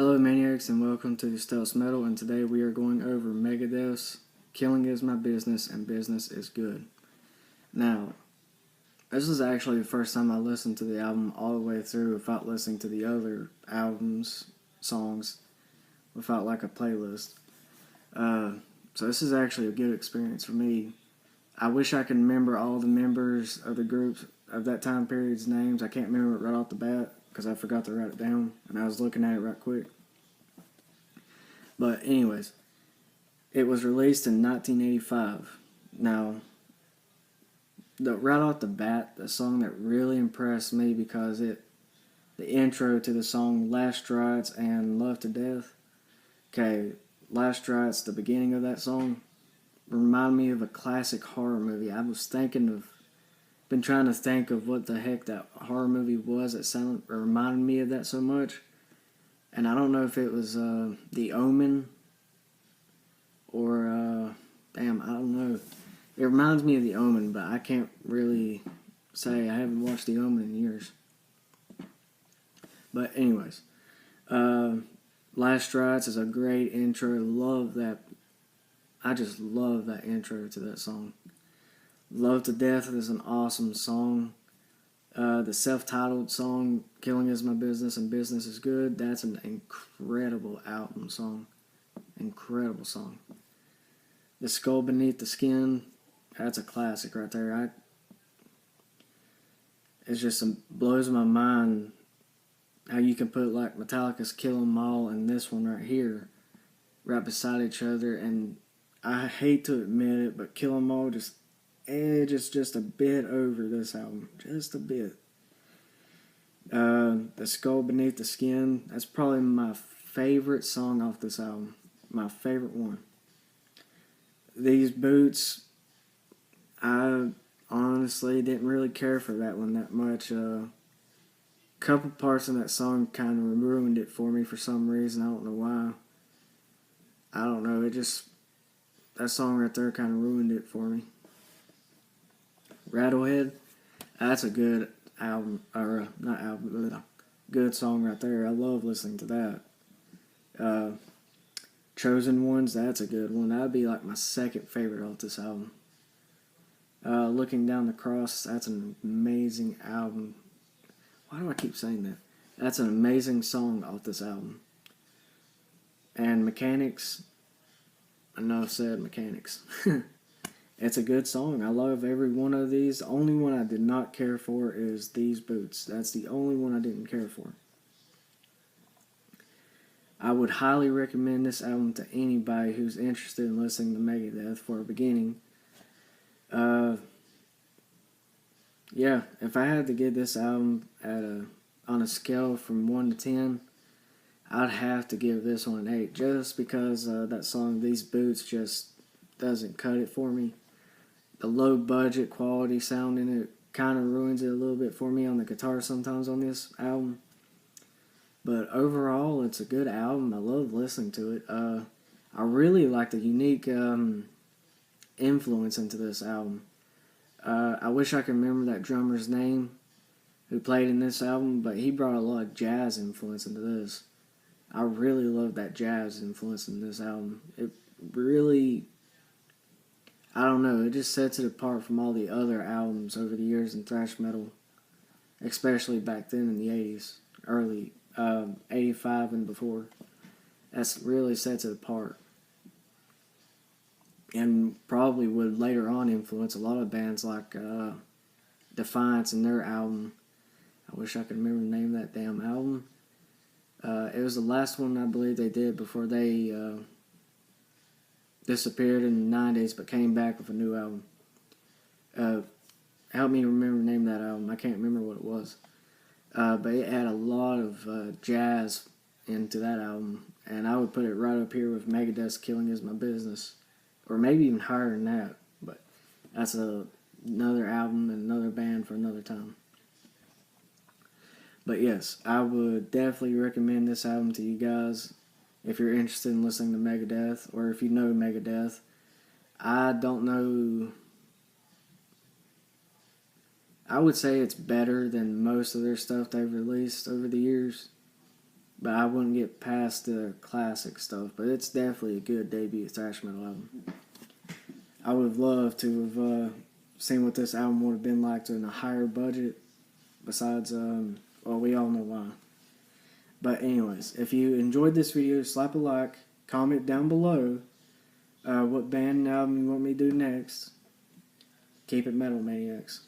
Hello Maniacs and welcome to Stealth Metal, and today we are going over Megadeth's Killing Is My Business and Business Is Good. Now, this is actually the first time I listened to the album all the way through without listening to the other albums, songs, without like a playlist. So this is actually a good experience for me. I wish I could remember all the members of the groups of that time period's names. I can't remember it right off the bat because I forgot to write it down, and I was looking at it right quick. But anyways, it was released in 1985. Now, right off the bat, the song that really impressed me because the intro to the song Last Rites and Love to Death. Okay, Last Rites, the beginning of that song, reminded me of a classic horror movie. I was been trying to think of what the heck that horror movie was that reminded me of that so much. And I don't know if it was The Omen or, I don't know. It reminds me of The Omen, but I can't really say. I haven't watched The Omen in years. But anyways, Last Rites is a great intro. Love that. I just love that intro to that song. Love to Death is an awesome song. The self-titled song, Killing Is My Business and Business Is Good, that's an incredible album song. Incredible song. The Skull Beneath the Skin, that's a classic right there. It just blows my mind how you can put like Metallica's Kill 'Em All and this one right here right beside each other, and I hate to admit it, but Kill 'Em All just a bit over this album. Just a bit. The Skull Beneath the Skin, that's probably my favorite song off this album. My favorite one. These Boots, I honestly didn't really care for that one that much. Couple parts in that song kind of ruined it for me for some reason. I don't know why. I don't know. That song right there kind of ruined it for me. Rattlehead, that's a good album, or not album, good song right there. I love listening to that. Chosen Ones, that's a good one. That'd be like my second favorite off this album. Looking Down the Cross, that's an amazing album. Why do I keep saying that? That's an amazing song off this album. And Mechanics, I know I said Mechanics. It's a good song. I love every one of these. The only one I did not care for is These Boots. That's the only one I didn't care for. I would highly recommend this album to anybody who's interested in listening to Megadeth for a beginning. Yeah, if I had to give this album on a scale from 1 to 10, I'd have to give this one an 8, just because that song These Boots just doesn't cut it for me. The low budget quality sound in it kind of ruins it a little bit for me on the guitar sometimes on this album. But overall, it's a good album. I love listening to it. I really like the unique influence into this album. I wish I could remember that drummer's name who played in this album, but he brought a lot of jazz influence into this. I really love that jazz influence in this album. It really, I don't know, it just sets it apart from all the other albums over the years in thrash metal, especially back then in the 80s, early 85 and before. That's really sets it apart. And probably would later on influence a lot of bands like Defiance and their album. I wish I could remember the name of that damn album. It was the last one I believe they did before they disappeared in the 90s, but came back with a new album. Help me remember the name of that album. I can't remember what it was. But it had a lot of jazz into that album, and I would put it right up here with Megadeth's Killing Is My Business, or maybe even higher than that, but that's another album and another band for another time. But yes, I would definitely recommend this album to you guys if you're interested in listening to Megadeth, or if you know Megadeth. I don't know. I would say it's better than most of their stuff they've released over the years. but I wouldn't get past the classic stuff. But it's definitely a good debut thrash metal album. I would have loved to have seen what this album would have been like in a higher budget. Besides, well, we all know why. But anyways, if you enjoyed this video, slap a like, comment down below what band and album you want me to do next. Keep it metal, Maniacs.